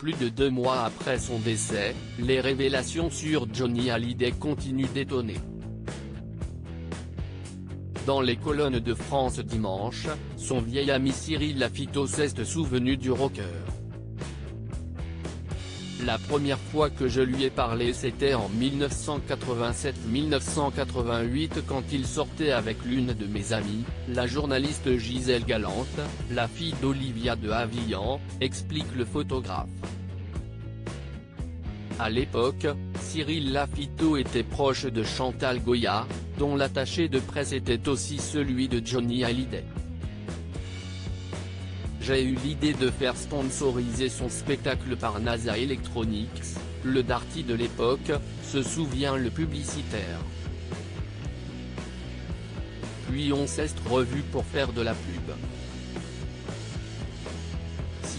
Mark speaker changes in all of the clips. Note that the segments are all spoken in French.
Speaker 1: Plus de 2 mois après son décès, les révélations sur Johnny Hallyday continuent d'étonner. Dans les colonnes de France Dimanche, son vieil ami Cyril Lafitau s'est souvenu du rocker. La première fois que je lui ai parlé c'était en 1987-1988 quand il sortait avec l'une de mes amies, la journaliste Gisèle Galante, la fille d'Olivia de Havilland, explique le photographe. À l'époque, Cyril Lafitau était proche de Chantal Goya, dont l'attaché de presse était aussi celui de Johnny Hallyday. J'ai eu l'idée de faire sponsoriser son spectacle par NASA Electronics, le darty de l'époque, se souvient le publicitaire. Puis on s'est revu pour faire de la pub.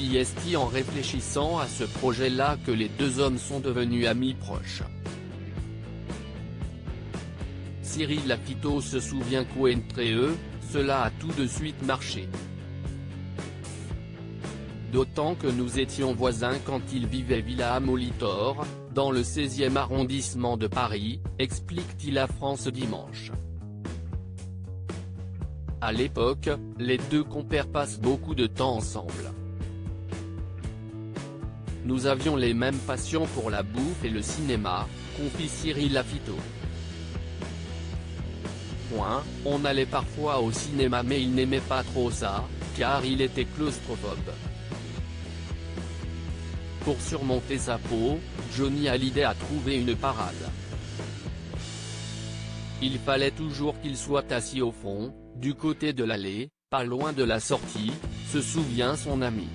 Speaker 1: C'est en réfléchissant à ce projet-là que les deux hommes sont devenus amis proches. Cyril Lafitau se souvient qu'entre eux, cela a tout de suite marché. D'autant que nous étions voisins quand il vivait Villa Molitor, dans le 16e arrondissement de Paris, explique-t-il à France Dimanche. À l'époque, les deux compères passent beaucoup de temps ensemble. Nous avions les mêmes passions pour la bouffe et le cinéma, confie Cyril Lafitau. On allait parfois au cinéma mais il n'aimait pas trop ça, car il était claustrophobe. Pour surmonter sa peau, Johnny Hallyday a trouvé une parade. Il fallait toujours qu'il soit assis au fond, du côté de l'allée, pas loin de la sortie, se souvient son ami.